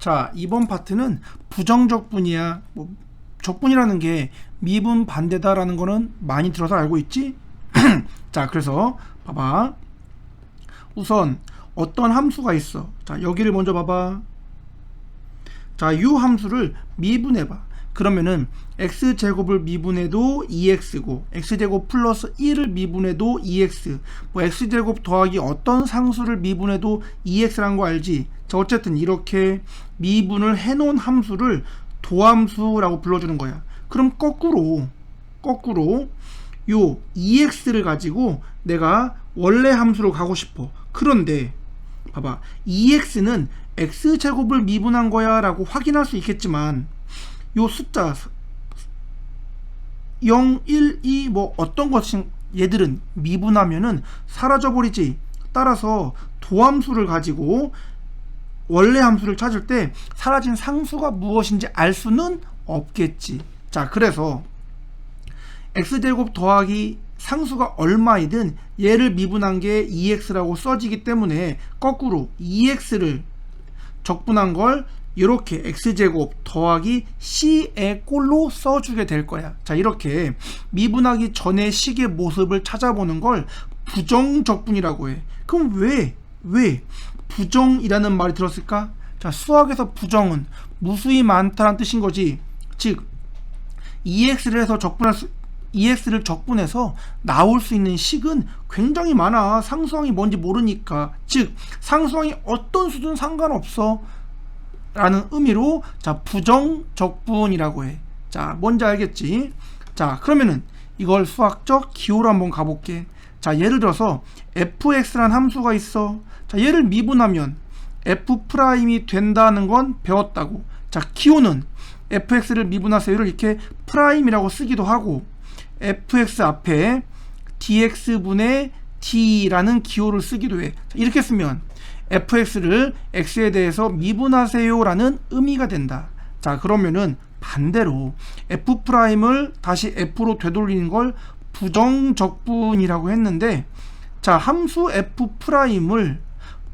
자, 이번 파트는 부정적분이야. 적분이라는 게 미분 반대다라는 거는 많이 들어서 알고 있지? 자, 그래서 봐봐. 우선 어떤 함수가 있어. 자, 여기를 먼저 봐봐. 자, 이 함수를 미분해봐. 그러면은 x제곱을 미분해도 2x고 x제곱 플러스 1을 미분해도 2x, x제곱 더하기 어떤 상수를 미분해도 2x라는 거 알지? 자, 어쨌든 이렇게 미분을 해놓은 함수를 도함수라고 불러주는 거야. 그럼 거꾸로 요 2x를 가지고 내가 원래 함수로 가고 싶어. 그런데 봐봐, 2x는 x제곱을 미분한 거야 라고 확인할 수 있겠지만 요 숫자 0, 1, 2 어떤 것이 얘들은 미분하면은 사라져 버리지. 따라서 도함수를 가지고 원래 함수를 찾을 때 사라진 상수가 무엇인지 알 수는 없겠지. 자, 그래서 x제곱 더하기 상수가 얼마이든 얘를 미분한 게 2x라고 써지기 때문에 거꾸로 2x를 적분한 걸 이렇게 x제곱 더하기 c의 꼴로 써주게 될 거야. 자, 이렇게 미분하기 전의 식의 모습을 찾아보는 걸 부정적분이라고 해. 그럼 왜 부정이라는 말이 들었을까? 자, 수학에서 부정은 무수히 많다는 뜻인 거지. 즉 2x를 적분해서 나올 수 있는 식은 굉장히 많아. 상수항이 뭔지 모르니까. 즉 상수항이 어떤 수든 상관없어 라는 의미로 자, 부정적분이라고 해. 자, 뭔지 알겠지? 자, 그러면은 이걸 수학적 기호로 한번 가볼게. 자, 예를 들어서 fx라는 함수가 있어. 자, 얘를 미분하면 f'이 된다는 건 배웠다고. 자, 기호는 fx를 미분하세요를 이렇게 프라임이라고 쓰기도 하고, fx 앞에 dx분의 d라는 기호를 쓰기도 해. 자, 이렇게 쓰면 fx를 x에 대해서 미분하세요 라는 의미가 된다. 자, 그러면은 반대로 f'을 다시 f로 되돌리는 걸 부정적분이라고 했는데, 자, 함수 f'을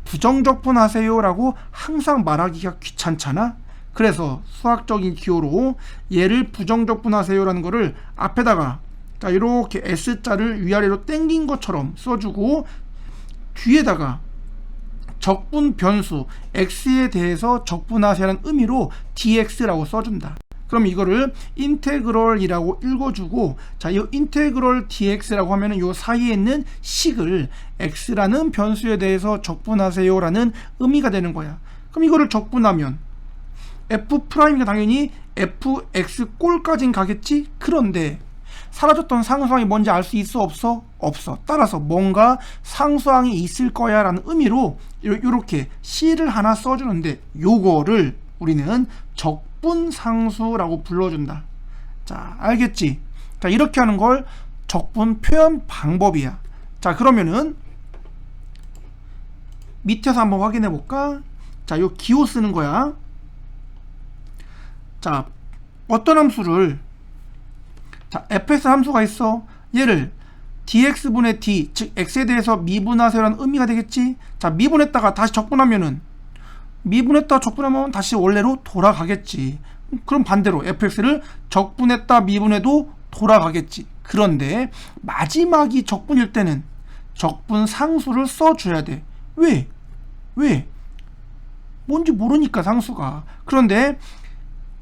부정적분하세요 라고 항상 말하기가 귀찮잖아. 그래서 수학적인 기호로 얘를 부정적분하세요 라는 거를 앞에다가 자, 이렇게 S자를 위아래로 당긴 것처럼 써주고 뒤에다가 적분 변수 x에 대해서 적분하세요라는 의미로 dx라고 써준다. 그럼 이거를 인테그럴이라고 읽어주고, 자, 이 인테그럴 dx라고 하면은 요 사이에 있는 식을 x라는 변수에 대해서 적분하세요라는 의미가 되는 거야. 그럼 이거를 적분하면 f'가 당연히 fx 꼴까진 가겠지? 그런데 사라졌던 상수항이 뭔지 알 수 있어? 없어? 없어. 따라서 뭔가 상수항이 있을 거야 라는 의미로 이렇게 C를 하나 써주는데 요거를 우리는 적분상수라고 불러준다. 자, 알겠지? 자, 이렇게 하는 걸 적분 표현 방법이야. 자, 그러면은 밑에서 한번 확인해 볼까? 자, 요 기호 쓰는 거야. 자, 어떤 함수를, 자, fx 함수가 있어. 얘를 dx분의 d, 즉 x에 대해서 미분하세요라는 의미가 되겠지. 자, 미분했다가 다시 적분하면 다시 원래로 돌아가겠지. 그럼 반대로 fx를 적분했다 미분해도 돌아가겠지. 그런데 마지막이 적분일 때는 적분 상수를 써줘야 돼. 왜? 뭔지 모르니까 상수가. 그런데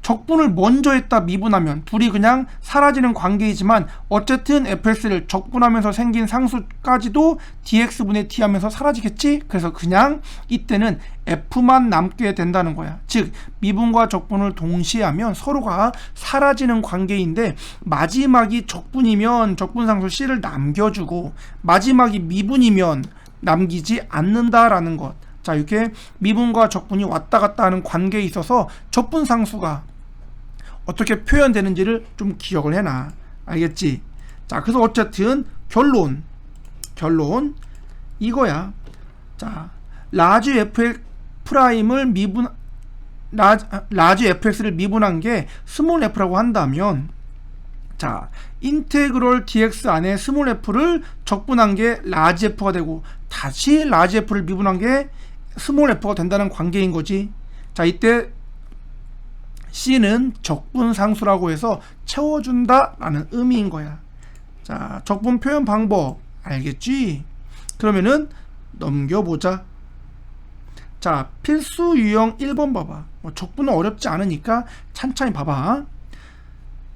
적분을 먼저 했다 미분하면 둘이 그냥 사라지는 관계이지만 어쨌든 fx를 적분하면서 생긴 상수까지도 dx분의 d 하면서 사라지겠지? 그래서 그냥 이때는 f만 남게 된다는 거야. 즉 미분과 적분을 동시에 하면 서로가 사라지는 관계인데 마지막이 적분이면 적분상수 c를 남겨주고 마지막이 미분이면 남기지 않는다라는 것. 자, 이렇게 미분과 적분이 왔다 갔다 하는 관계에 있어서 적분상수가 어떻게 표현되는지를 좀 기억을 해놔. 알겠지? 자, 그래서 어쨌든 결론 이거야. 자, 라지 fx를 미분한 게 스몰 f라고 한다면, 자, 인테그럴 dx 안에 스몰 f를 적분한 게 라지 f가 되고 다시 라지 f를 미분한 게 스몰 f가 된다는 관계인 거지. 자, 이때 C는 적분상수라고 해서 채워준다 라는 의미인 거야. 자, 적분 표현 방법 알겠지? 그러면은 넘겨보자. 자, 필수 유형 1번 봐봐. 적분은 어렵지 않으니까 찬찬히 봐봐.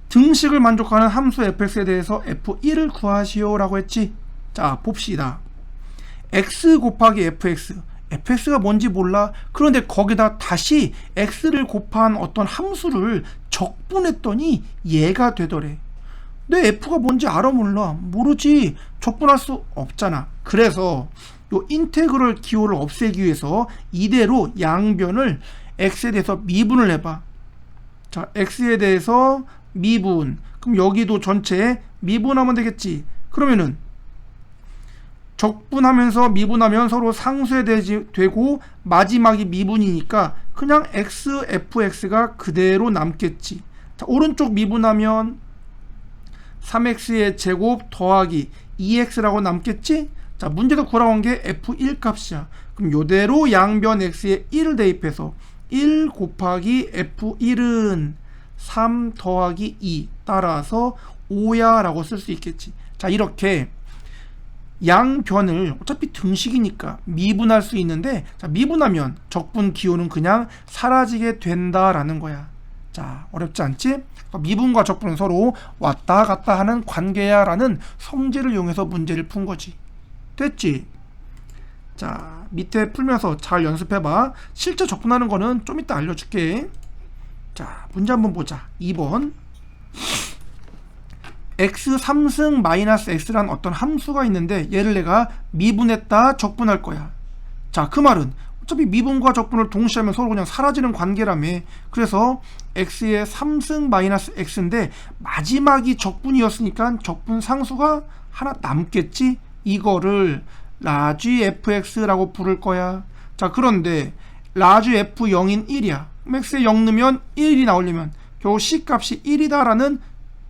등식을 만족하는 함수 fx에 대해서 f1을 구하시오 라고 했지. 자, 봅시다. x 곱하기 fx가 뭔지 몰라. 그런데 거기다 다시 x를 곱한 어떤 함수를 적분했더니 얘가 되더래. 내 f가 뭔지 알아 몰라? 모르지. 적분할 수 없잖아. 그래서 요 인테그럴 기호를 없애기 위해서 이대로 양변을 x에 대해서 미분을 해봐. 자, x에 대해서 미분. 그럼 여기도 전체에 미분하면 되겠지. 그러면은 적분하면서 미분하면 서로 상수에 되고 마지막이 미분이니까 그냥 x, fx가 그대로 남겠지. 자, 오른쪽 미분하면 3x의 제곱 더하기 2x라고 남겠지? 자, 문제가 구라온 게 f1 값이야. 그럼 요대로 양변 x에 1을 대입해서 1 곱하기 f1은 3 더하기 2 따라서 5야 라고 쓸 수 있겠지. 자, 이렇게 양변을 어차피 등식이니까 미분할 수 있는데, 자, 미분하면 적분 기호는 그냥 사라지게 된다라는 거야. 자, 어렵지 않지? 미분과 적분은 서로 왔다 갔다 하는 관계야 라는 성질을 이용해서 문제를 푼 거지. 됐지? 자, 밑에 풀면서 잘 연습해봐. 실제 적분하는 거는 좀 이따 알려줄게. 자, 문제 한번 보자. 2번. x 3승 마이너스 x란 어떤 함수가 있는데 얘를 내가 미분했다 적분할 거야. 자, 그 말은 어차피 미분과 적분을 동시에 하면 서로 그냥 사라지는 관계라며. 그래서 x의 3승 마이너스 x인데 마지막이 적분이었으니까 적분 상수가 하나 남겠지. 이거를 라지 fx라고 부를 거야. 자, 그런데 라지 f0인 1이야. x에 0 넣으면 1이 나오려면 겨우 c 값이 1이다 라는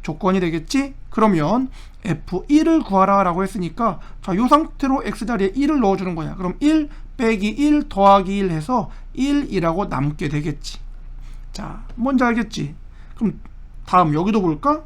조건이 되겠지. 그러면 f1을 구하라 라고 했으니까, 자, 요 상태로 x자리에 1을 넣어주는 거야. 그럼 1 빼기 1 더하기 1 해서 1이라고 남게 되겠지. 자, 뭔지 알겠지? 그럼 다음 여기도 볼까?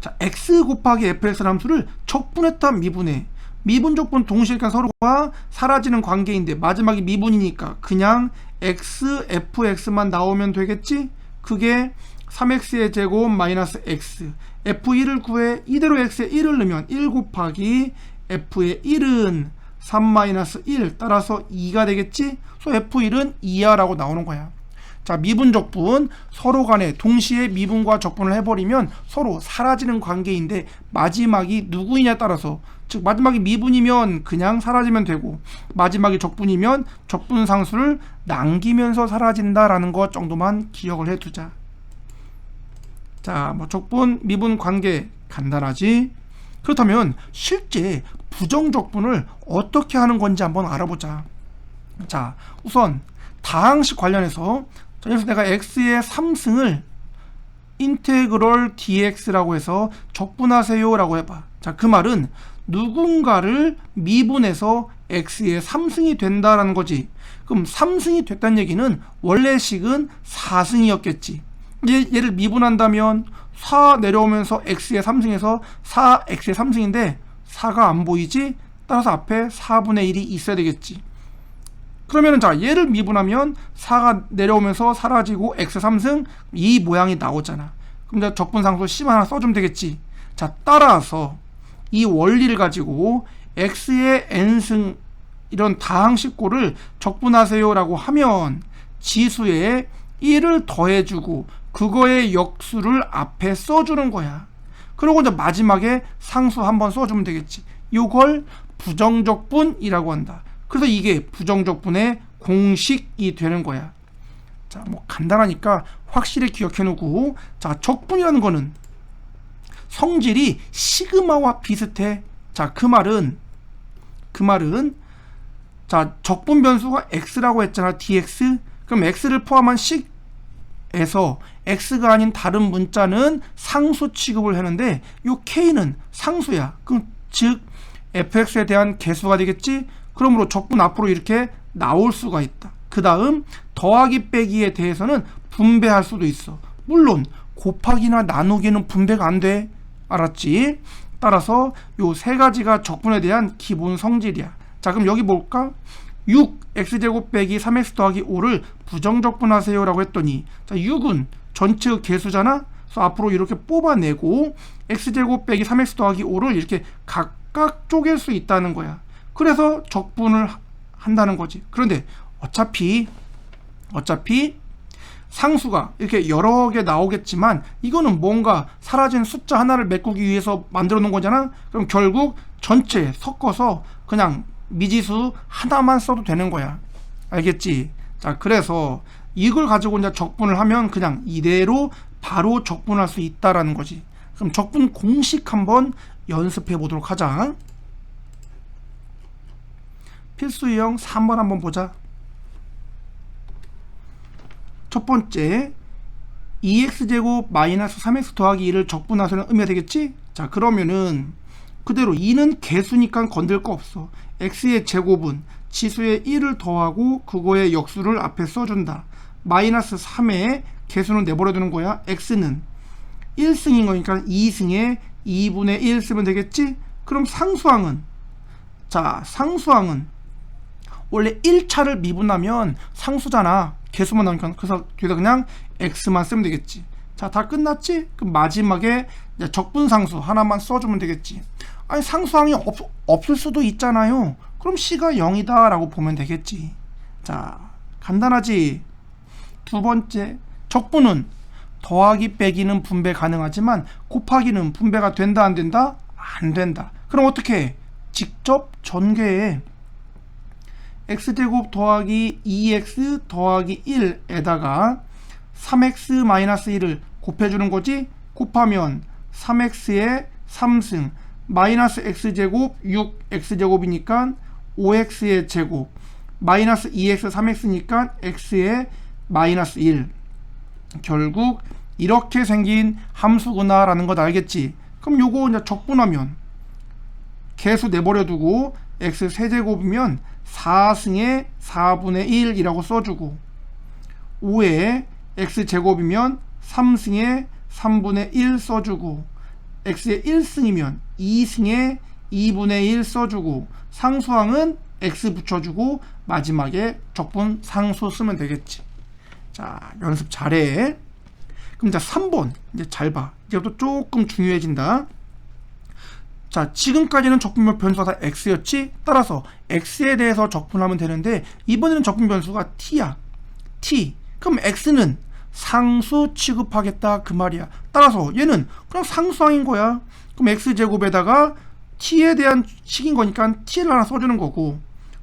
자, x 곱하기 fx 함수를 적분했다 미분해. 미분 적분 동시에 서로가 사라지는 관계인데 마지막이 미분이니까 그냥 x, fx만 나오면 되겠지? 그게 3x의 제곱 마이너스 x, f1을 구해. 이대로 x에 1을 넣으면 1 곱하기 f의 1은 3 마이너스 1 따라서 2가 되겠지? 그래서 f1은 2야 라고 나오는 거야. 자, 미분 적분 서로 간에 동시에 미분과 적분을 해버리면 서로 사라지는 관계인데 마지막이 누구이냐에 따라서, 즉 마지막이 미분이면 그냥 사라지면 되고 마지막이 적분이면 적분 상수를 남기면서 사라진다라는 것 정도만 기억을 해두자. 자, 뭐 적분 미분 관계 간단하지? 그렇다면 실제 부정적분을 어떻게 하는 건지 한번 알아보자. 자, 우선 다항식 관련해서, 자, 그래서 내가 x의 3승을 인테그럴 dx라고 해서 적분하세요 라고 해봐. 자, 그 말은 누군가를 미분해서 x의 3승이 된다라는 거지. 그럼 3승이 됐다는 얘기는 원래 식은 4승이었겠지. 얘를 미분한다면 4 내려오면서 x의 3승에서 4x의 3승인데 4가 안 보이지? 따라서 앞에 4분의 1이 있어야 되겠지. 그러면은 자, 얘를 미분하면 4가 내려오면서 사라지고 x 3승 이 모양이 나오잖아. 그럼 이제 적분상수 C만 하나 써주면 되겠지. 자, 따라서 이 원리를 가지고 x의 n승 이런 다항식꼴을 적분하세요 라고 하면 지수에 1을 더해주고 그거의 역수를 앞에 써주는 거야. 그리고 이제 마지막에 상수 한번 써주면 되겠지. 이걸 부정적분이라고 한다. 그래서 이게 부정적분의 공식이 되는 거야. 자, 뭐 간단하니까 확실히 기억해 놓고, 자, 적분이라는 거는 성질이 시그마와 비슷해. 자, 그 말은 자, 적분 변수가 x라고 했잖아. dx. 그럼 x를 포함한 식에서 x가 아닌 다른 문자는 상수 취급을 하는데 요 k는 상수야. 그럼 즉 fx에 대한 개수가 되겠지. 그러므로 적분 앞으로 이렇게 나올 수가 있다. 그 그 다음 더하기 빼기에 대해서는 분배할 수도 있어. 물론 곱하기나 나누기는 분배가 안 돼. 알았지? 따라서 요 세 가지가 적분에 대한 기본 성질이야. 자, 그럼 여기 볼까? 6x제곱 빼기 3x 더하기 5를 부정적분하세요 라고 했더니, 자, 6은 전체의 개수잖아. 그래서 앞으로 이렇게 뽑아내고 x제곱 빼기 3x 더하기 5를 이렇게 각각 쪼갤 수 있다는 거야. 그래서 적분을 한다는 거지. 그런데 어차피 상수가 이렇게 여러 개 나오겠지만 이거는 뭔가 사라진 숫자 하나를 메꾸기 위해서 만들어 놓은 거잖아. 그럼 결국 전체 섞어서 그냥 미지수 하나만 써도 되는 거야. 알겠지? 자, 그래서 이걸 가지고 이제 적분을 하면 그냥 이대로 바로 적분할 수 있다라는 거지. 그럼 적분 공식 한번 연습해 보도록 하자. 필수 유형 3번 한번 보자. 첫 번째, 2x제곱 마이너스 3x 더하기 2를 적분하서는 의미가 되겠지? 자, 그러면은 그대로 2는 개수니까 건들 거 없어. x의 제곱은 지수의 1을 더하고 그거의 역수를 앞에 써준다. 마이너스 3의 개수는 내버려 두는 거야. x는 1승인 거니까 2승에 2분의 1 쓰면 되겠지? 그럼 상수항은, 자, 상수항은 원래 1차를 미분하면 상수잖아. 개수만 나오니까. 그래서 뒤에다 그냥 x만 쓰면 되겠지. 자, 다 끝났지? 그럼 마지막에 이제 적분상수 하나만 써주면 되겠지. 아니, 상수항이 없을 수도 있잖아요. 그럼 c가 0이다 라고 보면 되겠지. 자, 간단하지? 두 번째, 적분은 더하기 빼기는 분배 가능하지만 곱하기는 분배가 된다 안 된다? 안 된다. 그럼 어떻게 해? 직접 전개해. x제곱 더하기 2x 더하기 1에다가 3x 마이너스 1을 곱해주는 거지. 곱하면 3x에 3승 마이너스 x제곱 6x제곱이니까 5x의 제곱 마이너스 2x 3x니까 x의 마이너스 1. 결국 이렇게 생긴 함수구나 라는 것 알겠지. 그럼 요거 이제 적분하면 개수 내버려 두고 x 세제곱이면 4승에 4분의 1이라고 써주고 5에 x제곱이면 3승에 3분의 1 써주고 x의 1승이면 2승에 2분의 1 써주고 상수항은 x 붙여주고 마지막에 적분 상수 쓰면 되겠지. 자, 연습 잘해. 그럼 자, 3번 이제 잘 봐. 이제부터 조금 중요해진다. 자, 지금까지는 적분별 변수가 다 x였지? 따라서 x에 대해서 적분하면 되는데 이번에는 적분 변수가 t야. t. 그럼 x는 상수 취급하겠다 그 말이야. 따라서 얘는 그냥 상수항인 거야. 그럼 x제곱에다가 t에 대한 식인 거니까 t를 하나 써주는 거고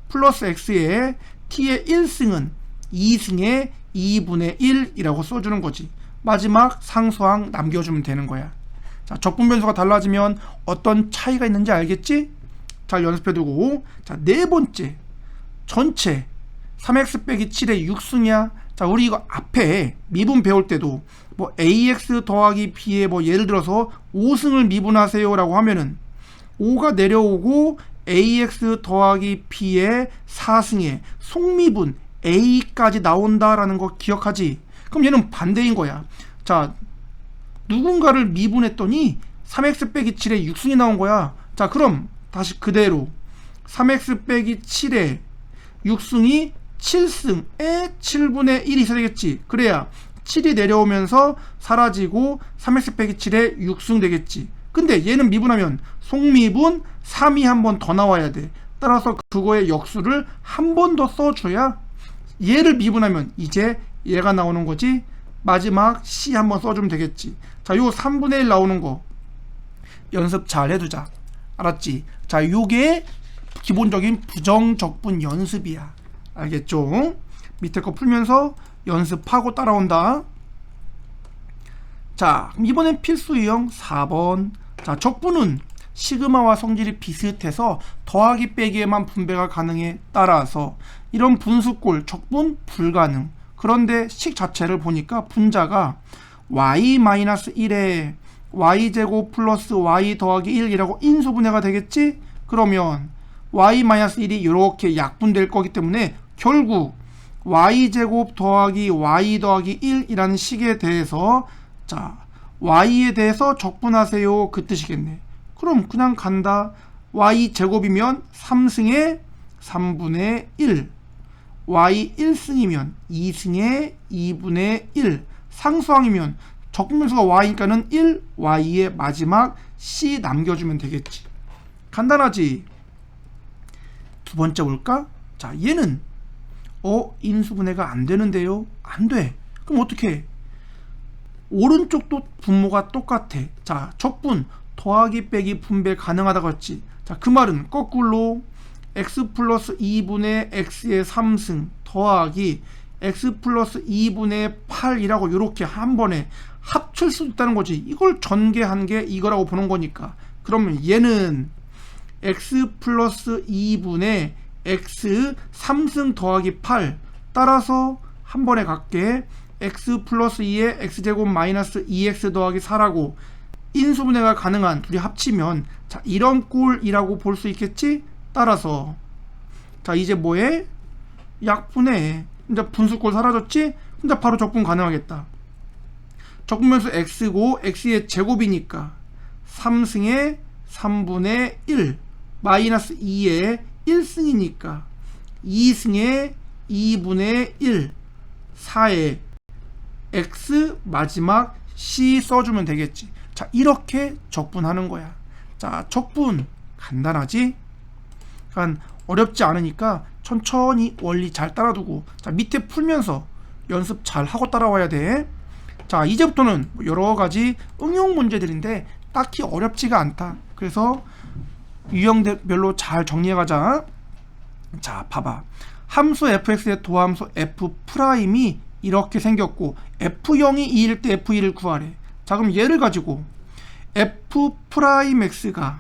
플러스 x에 t의 1승은 2승에 2분의 1이라고 써주는 거지. 마지막 상수항 남겨주면 되는 거야. 자, 적분 변수가 달라지면 어떤 차이가 있는지 알겠지? 잘 연습해두고. 자, 네 번째, 전체 3x 빼기 7의 6승이야. 자, 우리 이거 앞에 미분 배울 때도 뭐 ax 더하기 b에 뭐 예를 들어서 5승을 미분하세요 라고 하면은 5가 내려오고 ax 더하기 b의 4승에 속미분 a까지 나온다라는 거 기억하지? 그럼 얘는 반대인 거야. 자, 누군가를 미분했더니 3x 빼기 7에 6승이 나온 거야. 자, 그럼 다시 그대로 3x 빼기 7에 6승이 7승에 7분의 1이 있어야 되겠지. 그래야 7이 내려오면서 사라지고 3x 빼기 7에 6승 되겠지. 근데 얘는 미분하면 속미분 3이 한 번 더 나와야 돼. 따라서 그거의 역수를 한 번 더 써줘야 얘를 미분하면 이제 얘가 나오는 거지. 마지막 C 한번 써주면 되겠지. 자, 요 3분의 1 나오는 거 연습 잘 해두자. 알았지? 자, 요게 기본적인 부정적분 연습이야. 알겠죠? 밑에 거 풀면서 연습하고 따라온다. 자, 그럼 이번엔 필수 유형 4번. 자, 적분은 시그마와 성질이 비슷해서 더하기 빼기에만 분배가 가능해. 따라서 이런 분수꼴 적분 불가능. 그런데 식 자체를 보니까 분자가 y-1에 y제곱 플러스 y 더하기 1이라고 인수분해가 되겠지? 그러면 y-1이 이렇게 약분될 거기 때문에 결국 y제곱 더하기 y 더하기 1이라는 식에 대해서 자 y에 대해서 적분하세요 그 뜻이겠네. 그럼 그냥 간다. y제곱이면 3승의 3분의 1, y 1승이면 2승의 2분의 1, 상수항이면 적분면수가 y니까는 1, y의 마지막 c 남겨주면 되겠지. 간단하지. 두 번째 볼까? 자, 얘는 인수분해가 안 되는데요. 안 돼. 그럼 어떻게 해? 오른쪽도 분모가 똑같아. 자, 적분 더하기 빼기 분배 가능하다고 했지. 자, 그 말은 거꾸로 x 플러스 2분의 x의 3승 더하기 x 플러스 2분의 8이라고 이렇게 한 번에 합칠 수도 있다는 거지. 이걸 전개한 게 이거라고 보는 거니까. 그러면 얘는 x 플러스 2분의 x 3승 더하기 8 따라서 한 번에 갈게. x 플러스 2의 x제곱 마이너스 2x 더하기 4라고 인수분해가 가능한 둘이 합치면 자 이런 꼴이라고 볼 수 있겠지? 따라서 자 이제 뭐해? 약분해. 이제 분수꼴 사라졌지? 이제 바로 적분 가능하겠다. 적분면수 x고 x의 제곱이니까 3승의 3분의 1 마이너스 2의 1승이니까 2승의 2분의 1 4의 x 마지막 c 써주면 되겠지. 자 이렇게 적분하는 거야. 자 적분 간단하지? 그러니까 어렵지 않으니까 천천히 원리 잘 따라두고 자 밑에 풀면서 연습 잘 하고 따라와야 돼. 자 이제부터는 여러가지 응용 문제들인데 딱히 어렵지가 않다. 그래서 유형별로 잘 정리해가자. 자 봐봐. 함수 fx의 도함수 f'이 이렇게 생겼고 f0이 2일 때 f1을 구하래. 자 그럼 얘를 가지고 f'x가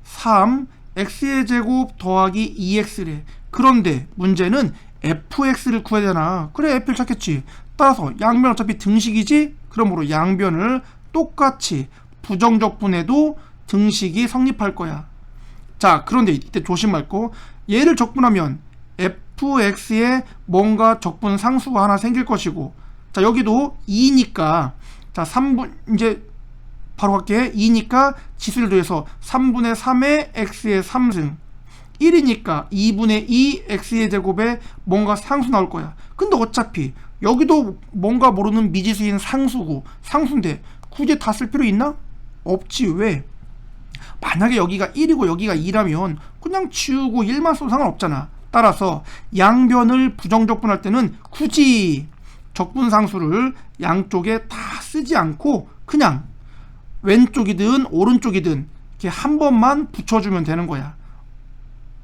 3 x의 제곱 더하기 2x래. 그런데 문제는 fx를 구해야 되나. 그래 f를 찾겠지. 따라서 양변 어차피 등식이지. 그러므로 양변을 똑같이 부정적분해도 등식이 성립할 거야. 자 그런데 이때 조심할 거. 얘를 적분하면 fx에 뭔가 적분 상수가 하나 생길 것이고 자 여기도 2니까 자 3분 이제 바로 갈게. 2니까 지수를 더해서 3분의 3의 x의 3승 1이니까 2분의 2 x의 제곱에 뭔가 상수 나올 거야. 근데 어차피 여기도 뭔가 모르는 미지수인 상수고 상수인데 굳이 다 쓸 필요 있나? 없지. 왜? 만약에 여기가 1이고 여기가 2라면 그냥 지우고 1만 써도 상관없잖아. 따라서 양변을 부정적분할 때는 굳이 적분상수를 양쪽에 다 쓰지 않고 그냥 왼쪽이든 오른쪽이든 이렇게 한 번만 붙여주면 되는 거야.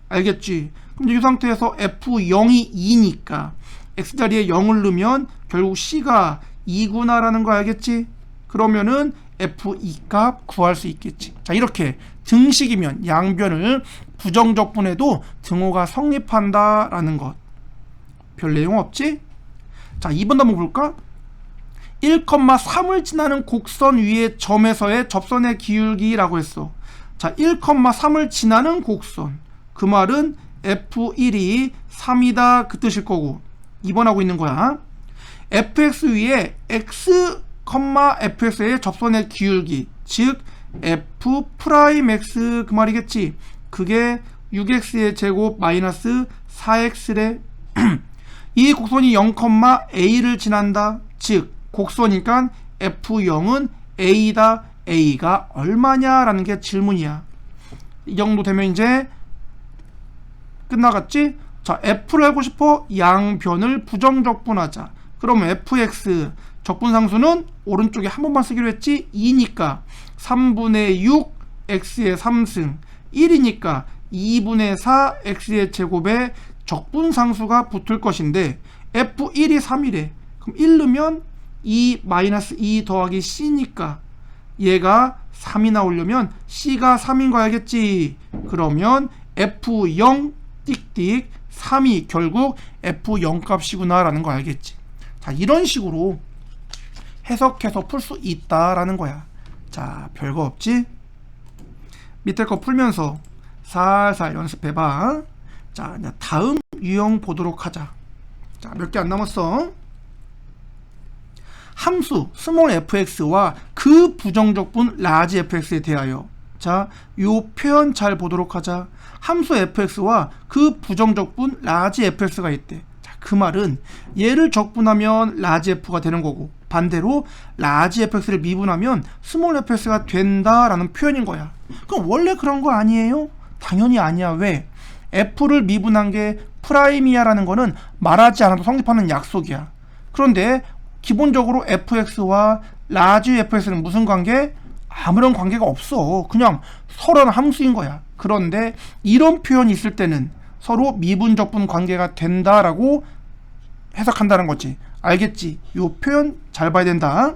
알겠지? 그럼 이 상태에서 f0이 2니까 x자리에 0을 넣으면 결국 c가 2구나 라는 거 알겠지? 그러면은 f2 값 구할 수 있겠지. 자 이렇게 등식이면 양변을 부정적분해도 등호가 성립한다 라는 것. 별 내용 없지? 자 2번 한번 볼까? 1,3을 지나는 곡선 위의 점에서의 접선의 기울기라고 했어. 자 1,3을 지나는 곡선 그 말은 f1이 3이다 그 뜻일 거고 2번 하고 있는 거야. fx 위에 x, fx의 접선의 기울기 즉 f'x 그 말이겠지. 그게 6x의 제곱 마이너스 4x래. 이 곡선이 0,a를 지난다. 즉 곡선이니까 f0은 a다. a가 얼마냐 라는 게 질문이야. 이 정도 되면 이제 끝나갔지? 자 f를 알고 싶어? 양변을 부정적분하자. 그러면 fx 적분상수는 오른쪽에 한 번만 쓰기로 했지. 2니까 3분의 6 x의 3승 1이니까 2분의 4 x의 제곱에 적분상수가 붙을 것인데 f1이 3이래. 그럼 1 넣으면 2 마이너스 2 더하기 c니까 얘가 3이 나오려면 c가 3인 거 알겠지? 그러면 f0 띡띡 3이 결국 f0 값이구나 라는 거 알겠지? 자 이런 식으로 해석해서 풀 수 있다라는 거야. 자 별거 없지? 밑에 거 풀면서 살살 연습해봐. 자 다음 유형 보도록 하자. 자, 몇 개 안 남았어. 함수 스몰 fx와 그 부정적분 라지 fx에 대하여. 자, 요 표현 잘 보도록 하자. 함수 fx와 그 부정적분 라지 fx가 있대. 자, 그 말은 얘를 적분하면 라지 f가 되는 거고, 반대로 라지 fx를 미분하면 스몰 fx가 된다라는 표현인 거야. 그럼 원래 그런 거 아니에요? 당연히 아니야. 왜? f를 미분한 게 프라임이야라는 거는 말하지 않아도 성립하는 약속이야. 그런데 기본적으로 fx와 라지 fx는 무슨 관계? 아무런 관계가 없어. 그냥 서로는 함수인 거야. 그런데 이런 표현이 있을 때는 서로 미분적분 관계가 된다라고 해석한다는 거지. 알겠지? 요 표현 잘 봐야 된다.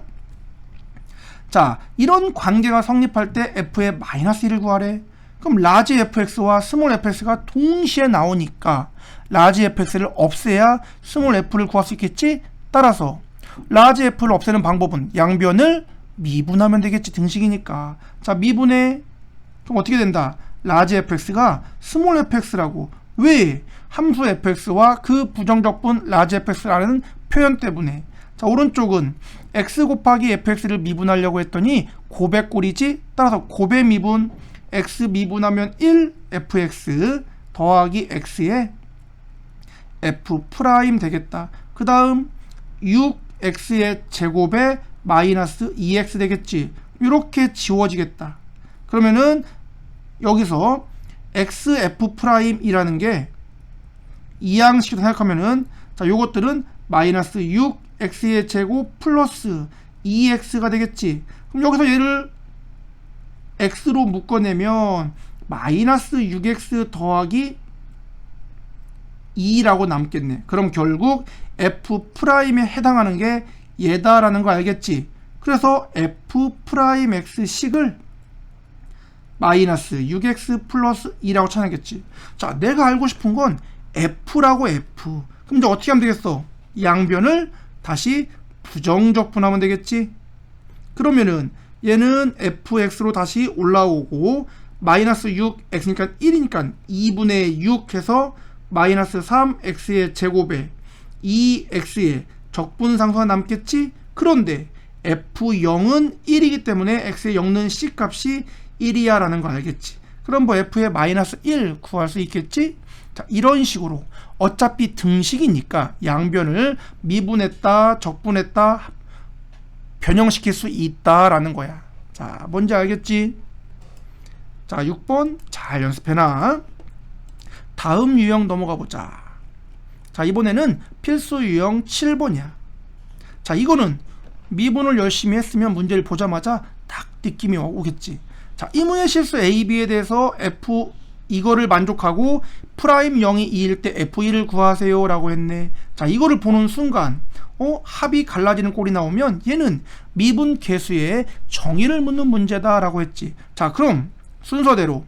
자, 이런 관계가 성립할 때 f의 마이너스 1을 구하래. 그럼 라지 fx와 스몰 fx가 동시에 나오니까 라지 fx를 없애야 스몰 f를 구할 수 있겠지? 따라서 라지 f를 없애는 방법은 양변을 미분하면 되겠지. 등식이니까. 자, 미분해. 그럼 어떻게 된다? 라지 fx가 스몰 fx라고. 왜? 함수 fx와 그 부정적분 라지 fx라는 표현 때문에. 자, 오른쪽은 x 곱하기 fx를 미분하려고 했더니 고배꼴이지. 따라서 고배 미분 x 미분하면 1 fx 더하기 x에 f 프라임 되겠다. 그 다음 6x의 제곱에 마이너스 2x 되겠지. 이렇게 지워지겠다. 그러면은 여기서 xf 프라임이라는 게 이항식으로 생각하면은, 자, 요것들은 마이너스 6x의 제곱 플러스 2x가 되겠지. 그럼 여기서 얘를 x로 묶어내면 마이너스 6x 더하기 2라고 남겠네. 그럼 결국 f 프라임에 해당하는 게 얘다라는 거 알겠지? 그래서 f 프라임 x식을 마이너스 6x 플러스 2라고 찾아내겠지. 자, 내가 알고 싶은 건 f라고 f. 그럼 이제 어떻게 하면 되겠어? 양변을 다시 부정적분하면 되겠지? 그러면은 얘는 fx로 다시 올라오고 마이너스 6x니까 1이니까 2분의 6 해서 마이너스 3x의 제곱에 2x의 적분상수가 남겠지? 그런데 f0은 1이기 때문에 x의 0는 c값이 1이야 라는 거 알겠지? 그럼 뭐 f의 마이너스 1 구할 수 있겠지? 자, 이런 식으로 어차피 등식이니까 양변을 미분했다, 적분했다, 변형시킬 수 있다라는 거야. 자, 뭔지 알겠지? 자, 6번 잘 연습해놔. 다음 유형 넘어가 보자. 자, 이번에는 필수 유형 7번이야. 자, 이거는 미분을 열심히 했으면 문제를 보자마자 딱 느낌이 오겠지. 자, 이문의 실수 A, B에 대해서 F 이거를 만족하고 프라임 0이 2일 때 F1을 구하세요 라고 했네. 자, 이거를 보는 순간 합이 갈라지는 꼴이 나오면 얘는 미분 계수의 정의를 묻는 문제다 라고 했지. 자, 그럼 순서대로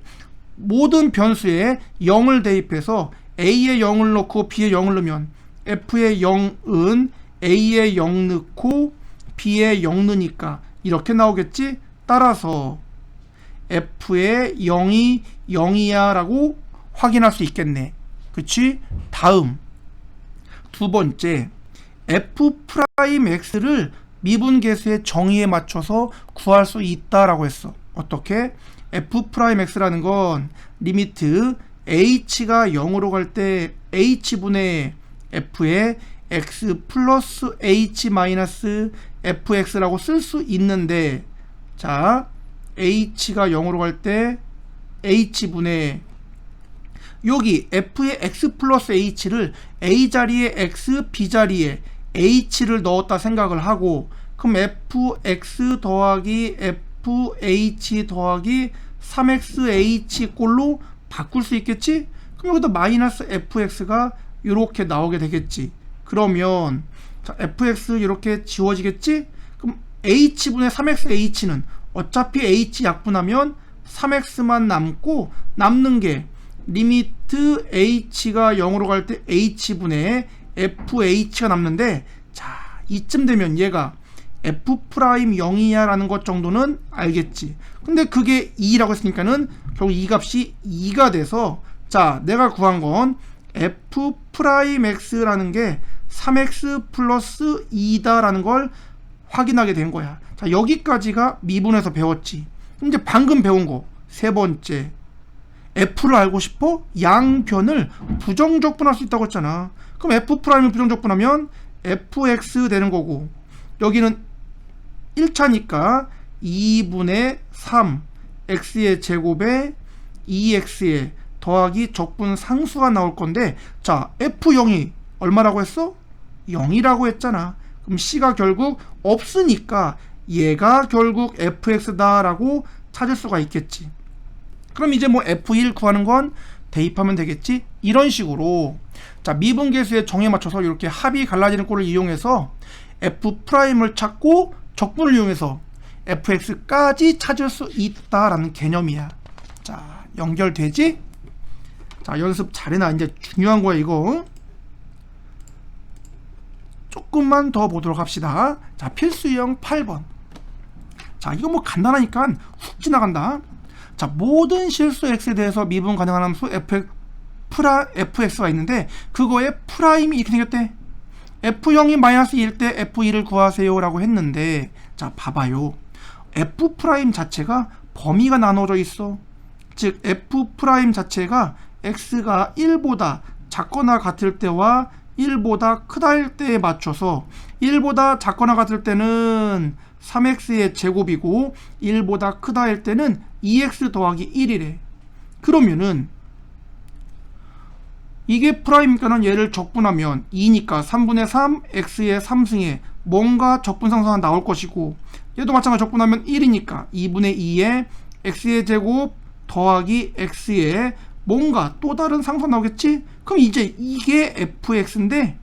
모든 변수에 0을 대입해서 A에 0을 넣고 B에 0을 넣으면 F에 0은 A에 0 넣고 B에 0 넣으니까 이렇게 나오겠지. 따라서 F에 0이 0이야 라고 확인할 수 있겠네. 그치? 다음 두 번째, F 프라임 X를 미분 계수의 정의에 맞춰서 구할 수 있다라고 했어. 어떻게? F 프라임 X라는 건 리미트 H가 0으로 갈 때 H분의 F에 X 플러스 H 마이너스 FX라고 쓸 수 있는데, 자, H가 0으로 갈 때 H분의 여기 F의 X 플러스 H를 A 자리에 X, B 자리에 H를 넣었다 생각을 하고, 그럼 FX 더하기 FH 더하기 3XH 꼴로 바꿀 수 있겠지? 그럼 여기다 마이너스 FX가 이렇게 나오게 되겠지. 그러면 자, FX 이렇게 지워지겠지? 그럼 H분의 3XH는 어차피 H 약분하면 3X만 남고, 남는 게 리미트 H가 0으로 갈 때 H분의 FH가 남는데, 자, 이쯤 되면 얘가 F 프라임 0이야 라는 것 정도는 알겠지. 근데 그게 2라고 했으니까는 결국 이 값이 2가 돼서, 자, 내가 구한 건 f 프라임 x라는 게 3x 플러스 2다라는 걸 확인하게 된 거야. 자, 여기까지가 미분에서 배웠지. 이제 방금 배운 거 세 번째, f를 알고 싶어? 양변을 부정적분할 수 있다고 했잖아. 그럼 f 프라임을 부정적분하면 fx 되는 거고, 여기는 1차니까 2분의 3 x의 제곱에 2x의 더하기 적분 상수가 나올 건데, 자, f0이 얼마라고 했어? 0이라고 했잖아. 그럼 c가 결국 없으니까 얘가 결국 fx다 라고 찾을 수가 있겠지. 그럼 이제 뭐 f1 구하는 건 대입하면 되겠지. 이런 식으로 자, 미분계수의 정에 맞춰서 이렇게 합이 갈라지는 꼴을 이용해서 f'을 찾고 적분을 이용해서 fx까지 찾을 수 있다라는 개념이야. 자, 연결되지? 자, 연습 잘해놔. 이제 중요한 거야 이거. 조금만 더 보도록 합시다. 자, 필수 유형 8번. 자, 이거 뭐 간단하니까 훅 지나간다. 자, 모든 실수 x에 대해서 미분 가능한 함수 fx가 있는데 그거에 프라임이 이렇게 생겼대. f0이 마이너스 1일 때 f2를 구하세요 라고 했는데, 자, 봐봐요. f 프라임 자체가 범위가 나눠져 있어. 즉 f 프라임 자체가 x가 1보다 작거나 같을 때와 1보다 크다일 때에 맞춰서 1보다 작거나 같을 때는 3x의 제곱이고 1보다 크다일 때는 2x 더하기 1이래. 그러면은 이게 프라임이니까는 얘를 적분하면 2니까 3분의 3 x의 3승에 뭔가 적분상수가 나올 것이고, 얘도 마찬가지로 적분하면 1이니까 2분의 2에 x의 제곱 더하기 x의 뭔가 또 다른 상수가 나오겠지? 그럼 이제 이게 fx인데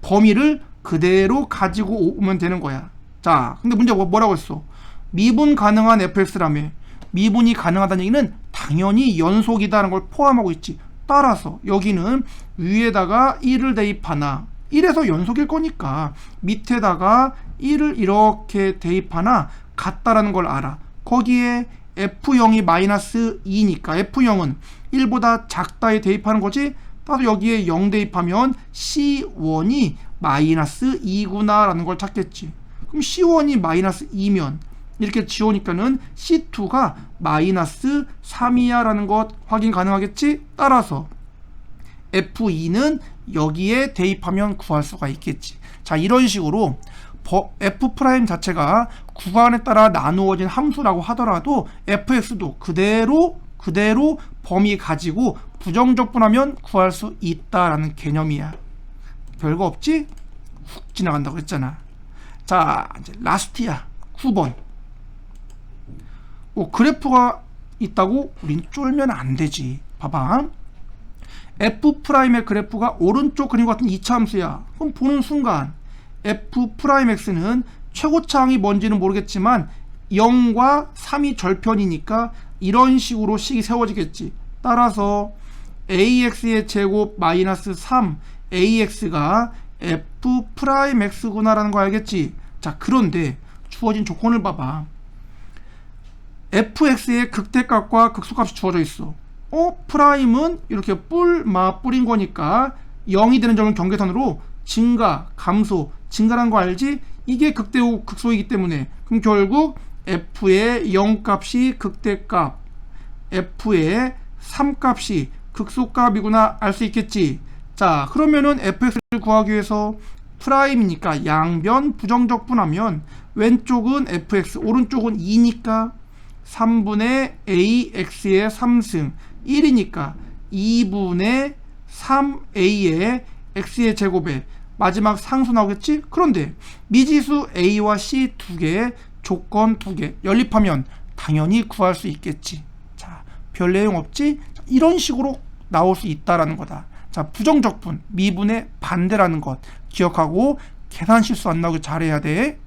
범위를 그대로 가지고 오면 되는 거야. 자, 근데 문제가 뭐라고 했어? 미분 가능한 fx라며. 미분이 가능하다는 얘기는 당연히 연속이다라는 걸 포함하고 있지. 따라서 여기는 위에다가 1을 대입하나, 1에서 연속일 거니까 밑에다가 1을 이렇게 대입하나 같다라는 걸 알아. 거기에 f0이 마이너스 2니까 f0은 1보다 작다에 대입하는 거지. 따라서 여기에 0 대입하면 c1이 마이너스 2구나 라는 걸 찾겠지. 그럼 c1이 마이너스 2면 이렇게 지우니까는 c2가 마이너스 3이야 라는 것 확인 가능하겠지. 따라서 f2는 여기에 대입하면 구할 수가 있겠지. 자, 이런 식으로 f' 자체가 구간에 따라 나누어진 함수라고 하더라도 fx도 그대로 범위 가지고 부정적분하면 구할 수 있다라는 개념이야. 별거 없지? 훅 지나간다고 했잖아. 자, 이제 라스트야. 9번. 그래프가 있다고 우린 쫄면 안 되지. 봐봐. f'의 그래프가 오른쪽 그림과 같은 2차 함수야. 그럼 보는 순간 f'x는 최고차항이 뭔지는 모르겠지만 0과 3이 절편이니까 이런 식으로 식이 세워지겠지. 따라서 ax의 제곱 마이너스 3 ax가 f'x구나 라는 거 알겠지? 자, 그런데 주어진 조건을 봐봐. fx의 극대값과 극소값이 주어져 있어. 프라임은 이렇게 뿔인 거니까 0이 되는 점은 경계선으로 증가, 감소, 증가라는 거 알지? 이게 극대오 극소이기 때문에 그럼 결국 f의 0값이 극대값, f의 3값이 극소값이구나 알 수 있겠지. 자, 그러면은 fx를 구하기 위해서 프라임이니까 양변 부정적분하면 왼쪽은 fx, 오른쪽은 2니까 3분의 ax의 3승 1이니까 2분의 3a의 x의 제곱에 마지막 상수 나오겠지? 그런데 미지수 a와 c 두 개의 조건 두 개 연립하면 당연히 구할 수 있겠지. 자, 별 내용 없지? 이런 식으로 나올 수 있다라는 거다. 자, 부정적분, 미분의 반대라는 것 기억하고 계산 실수 안 나오게 잘해야 돼.